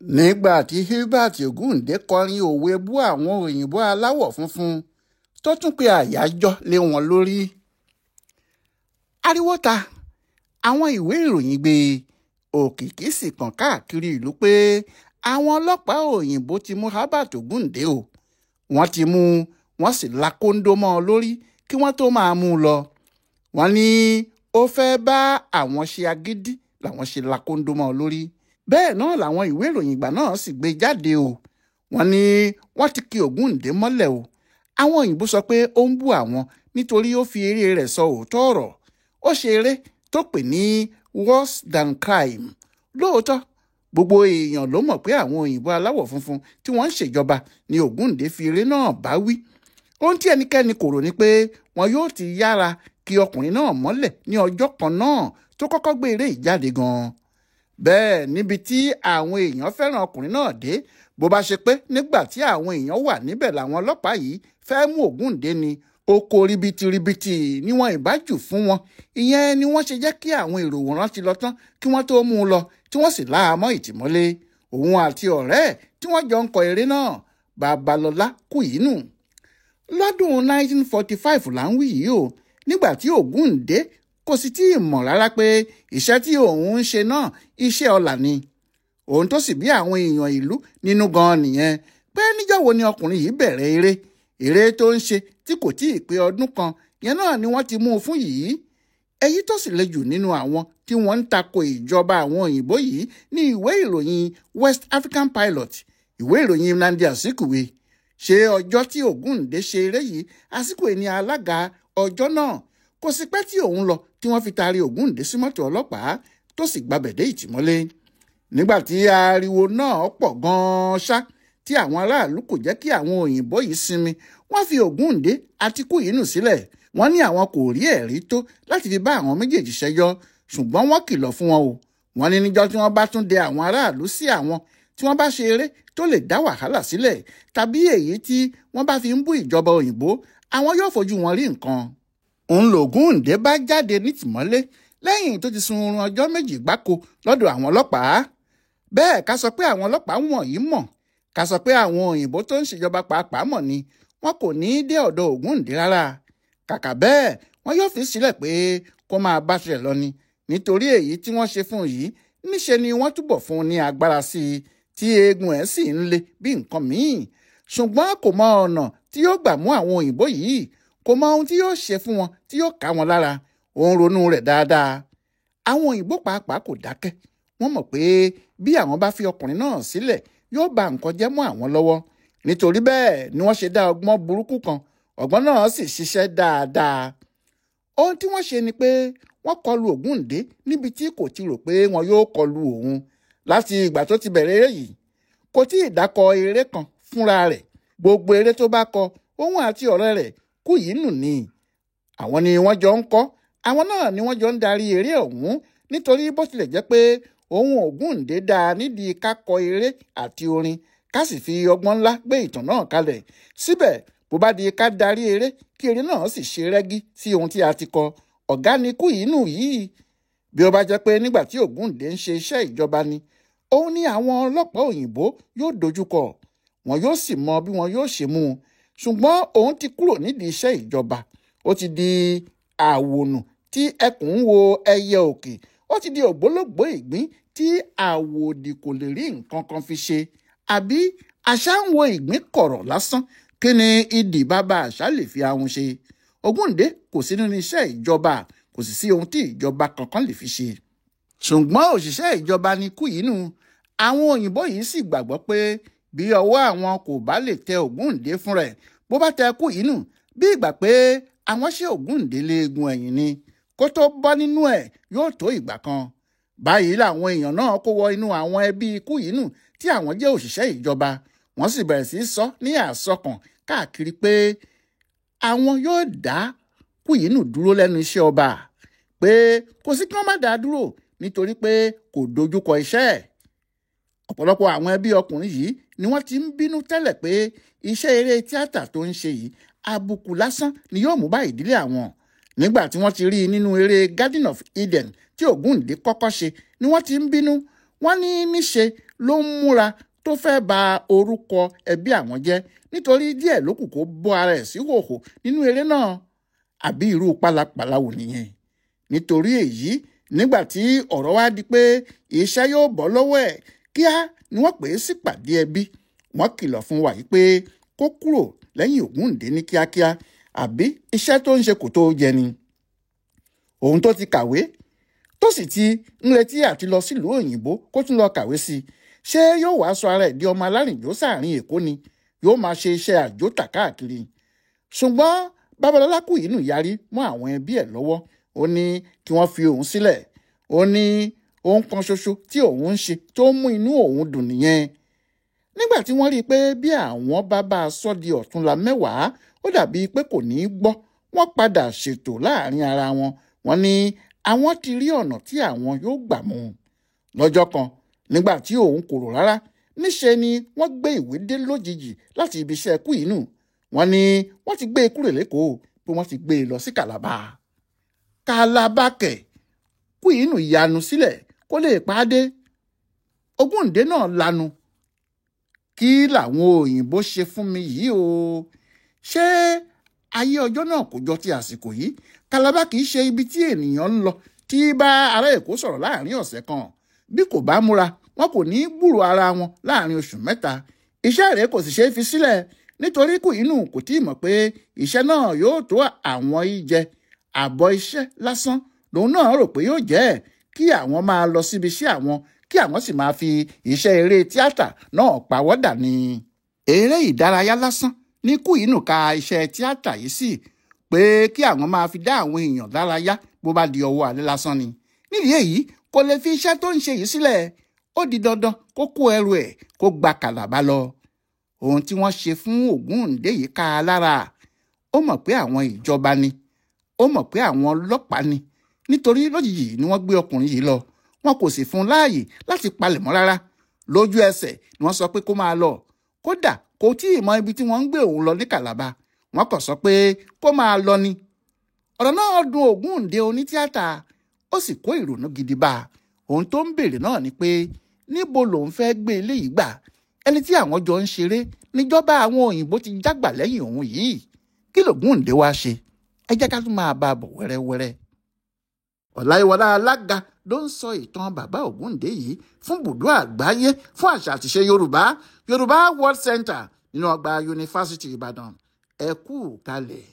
nígbà tí Hilbert Ògúndé kọrin òwe bú àwọn òyìnbó aláwọ̀ funfun tó tún pe àyájọ́ lé wọn lórí. Ariwo ta, àwọn ìwé ìròyìn gbé, òkìkí sì kàn káàkiri ìlú pé àwọn ọlọ́pàá òyìnbó ti mú Hilbert Ògúndé o. Wọ́n ti mú wọ́n sì la kóńdó mọ́ ọ lórí kí wọ́n tó máa mú un lọ. Wọ́n ní ó fẹ́ bá àwọn ṣe agídí làwọn ṣe la kóńdó mọ́ ọ lórí. Bẹ́ẹ̀ náà làwọn ìwé ìròyìn ìgbà náà sì gbé jáde o. Wọ́n ní wọ́n ti ki Ògúndé mọ́lẹ̀ o. Àwọn òyìnbó sọ pé ó ń bú àwọn nítorí ó fi eré rẹ̀ sọ òótọ́ ọ̀rọ̀. Ó ṣe eré tó pè ní worse than crime. Lóòótọ́ gbogbo èèyàn ló mọ̀ pé àwọn òyìnbó aláwọ̀ funfun tí wọ́n ń ṣèjọba ni Ògúndé fi eré náà bá wí. Ohun tí ẹnikẹ́ni kò rò ni pé wọn yóò ti yára kí ọkùnrin náà mọ́lẹ̀ ní ọjọ́ kan náà tó kọ́kọ́ gbé eré ìjáde gan-an. Bẹ́ẹ̀ níbi tí àwọn èèyàn fẹ́ràn ọkùnrin náà dé, bó bá ṣe pé nígbà tí àwọn èèyàn wà níbẹ̀ làwọn ọlọ́pàá yìí fẹ́ mú Ògúndé ni oko ribiti ni wọ́n ìbá jù fún wọn. Ìyẹn ni wọ́n ṣe jẹ́ kí àwọn èrò wòran ti lọ tán kí wọ́n tó mú un lọ tí wọ́n sì láàmọ́ ìtìmọ́lé. Òun àti ọ̀rẹ́ ẹ̀ tí wọ́n jọ ń kọ eré náà, Babalọlá Kúyínù. Lọ́dún 1945 là ń wí yìí o, nígbà tí Ògúndé kò sì tí ì mọ̀ rárá pé iṣẹ́ tí òun ń ṣe náà iṣẹ́ ọlà ni. Òun tó sì bí àwọn èèyàn ìlú nínú gan-an nìyẹn pé níjọ́ wo ni ọkùnrin yìí bẹ̀rẹ̀ eré tó ń ṣe tí kò tí ì pé ọdún kan yẹn náà ni wọ́n ti mú un fún yìí. Èyí tó sì le jù nínú àwọn tí wọ́n ń tako ìjọba àwọn òyìnbó yìí ní ìwé ìròyìn West African Pilot, ìwé ìròyìn Nnamdi Azikiwe. Ṣé ọjọ́ tí Ògúndé ṣe eré yìí, Azikiwe ni alága ọjọ́ náà. Kò sí pẹ́ tí òun lọ tí wọ́n fi taari Ògúndé sí mọ́tò ọlọ́pàá tó sì gbabẹ̀dé ìtìmọ́lé. Nígbà tí ariwo náà pọ̀ gan-an ṣá tí àwọn aráàlú kò jẹ́ kí àwọn òyìnbó yìí sinmi, wọ́n fi Ògúndé àti Kúyínù sílẹ̀. Wọ́n ní àwọn kò rí ẹ̀rí tó láti fi bá àwọn méjèèjì ṣẹjọ́, ṣùgbọ́n wọ́n kìlọ̀ fún wọn o. Wọ́n ní níjọ́ tí wọ́n bá tún dẹ àwọn aráàlú sí àwọn tí wọ́n bá ṣe eré tó lè dá wàhálà sílẹ̀ tàbí èyí tí wọ́n bá fi ń bú ìjọba òyìnbó, àwọn yóò fojú wọn rí nǹkan. Òun l'Ògúndé bá jáde nítìmọ́lé lẹ́yìn tó ti sun oorun ọjọ́ méjì gbáko lọ́dọ̀ àwọn ọlọ́pàá. Bẹ́ẹ̀ ká sọ pé àwọn ọlọ́pàá wọ̀nyí mọ̀, ká sọ pé àwọn òyìnbó tó ń ṣèjọba pàápàá mọ̀ ni, wọn kò ní í dé ọ̀dọ̀ Ògúndé rárá. Kàkà bẹ́ẹ̀ wọ́n yóò fi sílẹ̀ pé kó máa bá tirẹ̀ lọ ni. Nítorí èyí tí wọ́n ṣe fún yìí, níṣe ni wọ́n túbọ̀ fún un ní agbára sí i tí eegun ẹ̀ sì ń le bí nǹkan míì. Ṣùgbọ́n kò mọ ọ̀nà tí yóò gbà mú àwọn òyìnbó yìí, kò mọ ohun tí yóò ṣe fún wọn tí yóò ká wọn lára. Ó ń ronú rẹ̀ dáadáa. Àwọn òyìnbó pàápàá kò dákẹ́. Wọ́n mọ̀ pé bí àwọn bá fi ọkùnrin náà sílẹ̀ yóò ba nǹkan jẹ́ mọ́ àwọn lọ́wọ́. Nítorí bẹ́ẹ̀ ni wọ́n ṣe dá ọgbọ́n burúkú kan. Ọgbọ́n náà sì ṣiṣẹ́ dáadáa. Ohun tí wọ́n ṣe ni pé wọ́n kọlu Ògúndé níbi tí kò ti rò pé wọn yóò kọlu òun. Láti ìgbà tó ti bẹ̀rẹ̀ eré yìí, kò tí ì dákọ eré kan fúnra rẹ̀. Gbogbo eré tó bá kọ, òun àti ọ̀rẹ́ rẹ̀ Kúyínù ni. Àwọn ni wọ́n jọ ń kọ, àwọn náà ni wọ́n jọ ń darí eré ọ̀hún. Nítorí bó tilẹ̀ jẹ́ pé òun Ògúndé dáa nídìí ká kọ eré àti orin, ká sì fi ọgbọ́n ńlá gbé ìtàn náà kalẹ̀. Síbẹ̀ bó bá di ká darí eré kí eré náà sì ṣe rẹ́gí sí ohun tí a ti kọ, ọ̀gá ni Kúyínù yìí. Bí ó bá jẹ́ pé nígbà tí Ògúndé ń ṣe iṣẹ́ ìjọba ni, òun ni àwọn ọlọ́pàá òyìnbó yóò dojúkọ, wọn yóò sì mọ bí wọn yóò ṣe mú un. Ṣùgbọ́n òun ti kúrò nídìí iṣẹ́ ìjọba. Ó ti di àwònù tí ẹkùn ń wo ẹyẹ òkè. Ó ti di ògbólógbòó ìgbín tí àwòdì kò lè rí nǹkan kan fi ṣe. Àbí àṣà ń wo ìgbín kọ̀rọ̀ lásán, kí ni idì bàbá àṣà lè fi ahun ṣe? Ògúndé kò sí nínú iṣẹ́ ìjọba, kò sì sí ohun tí ìjọba kankan lè fi ṣe. Ṣùgbọ́n òṣìṣẹ́ ìjọba ni Kúyínù. Àwọn òyìnbó yìí sì gbàgbọ́ pé bí ọwọ́ àwọn kò bá lè tẹ Ògúndé fún rẹ̀, bó bá tẹ Kúyínù, bí ìgbà pé àwọn ṣe Ògúndé léegun ẹ̀yìn ni. Kó tó bọ́ nínú ẹ̀ yóò tó ìgbà kan. Báyìí làwọn èèyàn náà kó wọ inú àwọn ẹbí Kúyínù tí àwọn jẹ́ òṣìṣẹ́ ìjọba. Wọ́n sì bẹ̀rẹ̀ sí sọ ní àsọkàn káàkiri pé àwọn yóò dá Kúyínù dúró lẹ́nu iṣẹ́ ọba, pé kò sí kí wọ́n má dá dúró nítorí pé kò dojúkọ iṣẹ́ ẹ̀. Ọ̀pọ̀lọpọ̀ àwọn ẹbí ọkùnrin yìí ni wọ́n ti ń bínú tẹ́lẹ̀ pé iṣẹ́ eré tíátà tó ń ṣe yìí àbùkù lásán ni yóò mú bá ìdílé àwọn. Nígbà tí wọ́n ti rí i nínú eré Garden of Eden tí Ògúndé kọ́kọ́ ṣe ni wọ́n ti ń bínú. Wọ́n ní níṣe ló ń múra tó fẹ́ ba orúkọ ẹbí àwọn jẹ́ nítorí díẹ̀ ló kù kó bọ́ ara ẹ̀ sí hòhò nínú eré náà. Àbí irú pálapàla wò nìyẹn? Nítorí èyí, nígbà tí ọ̀rọ̀ wá di pé iṣẹ́ yóò bọ́ lọ́wọ́ ẹ̀, kíá ni wọ́n pè é sípàdé ẹbí. Wọ́n kìlọ̀ fún wa yìí pé kó kúrò lẹ́yìn Ògúndé ní kíákíá, àbí iṣẹ́ tó ń ṣe kò tó jẹ ni. Òun tó ti kàwé tó sì ti ń retí àti lọ sílùú òyìnbó kó tún lọ kàwé sí i, ṣé yóò wá sọ ara ẹ̀ di ọmọ alárìnjó sáàrin Èkó ni? Yóò máa ṣe iṣẹ́ àjòtà káàkiri. Ṣùgbọ́n Babalọ́lá Kúyìnù yarí mọ́ àwọn ẹbí ẹ̀ lọ́wọ́. Ó ní kí wọ́n fi òun sílẹ̀. Ó ní ohun kan ṣoṣo tí òun ń ṣe tó mú inú òun dùn nìyẹn. Nígbà tí wọ́n rí i pé bí àwọn bá a sọ di ọ̀túnla mẹ́wàá, ó dàbí pé kò ní í gbọ́, wọ́n padà ṣètò láàrin ara wọn. Wọ́n ní àwọn ti rí ọ̀nà tí àwọn yóò gbà mú un. Lọ́jọ́ kan, nígbà tí òun kò rò rárá, níṣe ni wọ́n gbé ìwé dé lójijì láti ibi iṣẹ́ Kúyìnù. Wọ́n ní wọ́n ti gbé e kúrò lÉkòó, pé wọ́n ti gbé e lọ sí Kàlàbà. Kàlàbà kẹ̀! Kúyìnù yanu sílẹ̀ kó lè pàdé. Ògúndé náà lanu. Kí làwọn òyìnbó ṣe fún mi yìí o? Ṣé ayé ọjọ́ náà kò jọ ti àsìkò yìí? Kàlàbà kì í ṣe ibi tí ènìyàn ń lọ tí bá ará Èkó sọ̀rọ̀ láàrin ọ̀sẹ̀ kan. Bí kò bá múra, wọn kò ní í gbúrò ara wọn láàrin oṣù mẹ́ta. Iṣẹ́ rẹ̀ kò sì ṣeé fi sílẹ̀ nítorí Kúyìnù kò tí ì mọ̀ pé iṣẹ́ náà yóò tó àwọn ìjẹ. Àbọ̀ iṣẹ́ lásán lòun náà rò pé yóò jẹ́ kí àwọn máa lọ síbi iṣẹ́ àwọn, kí àwọn sì máa fi iṣẹ́ eré tíátà náà pawọ́dà ni. Eré ìdárayá lásán ní Kúyìnù ka iṣẹ́ tíátà yìí sí, pé kí àwọn máa fi dá àwọn èèyàn lárayá bó bá di ọwọ́ alẹ́ lásán ni. Nídìí èyí, kò lè fi iṣẹ́ tó ń ṣe yìí sílẹ̀. Ó di dandan kó kó ẹrù ẹ̀ kó gba Kàlàbà lọ. Ohun tí wọ́n ṣe fún Ògúndé yìí ká a lára. Ó mọ̀ pé àwọn ìjọba ni. Ó mọ̀ pé àwọn ọlọ́pàá ni. Nítorí lójijì ni wọ́n gbé ọkùnrin yìí lọ. Wọn kò sì fún un láàyè láti palẹ̀mọ́ rárá. Lójú ẹsẹ̀ ni wọ́n sọ pé kó máa lọ. Kódà kò tí ì mọ ibi tí wọ́n ń gbé òun lọ ní Kàlàbà. Wọ́n kàn sọ pé kó máa lọ ni. Ọ̀rọ̀ náà dùn Ògúndé onítíátà. Ó sì kó ìrònú gidi bá a. Ohun tó ń béèrè náà ni pé níbo lòun fẹ́ gbé eléyìí gbà? Ẹni tí àwọn jọ ń ṣeré níjọba àwọn òyìnbó ti jágbà lẹ́yìn òun yìí. Kí l'Ògúndé wá ṣe? Ẹ jẹ́ ká tún máa bá a bọ̀ wẹ́rẹ́wẹ́rẹ́. Ọláyíwọlá Alága ló ń sọ ìtàn bàbá Ògúndé yìí fún Bùdó Àgbáyé fún àṣà àtìṣe Yorùbá World Center nínú ọgbà Yunifásítì Ìbàdàn. Ẹ kú kalẹ̀.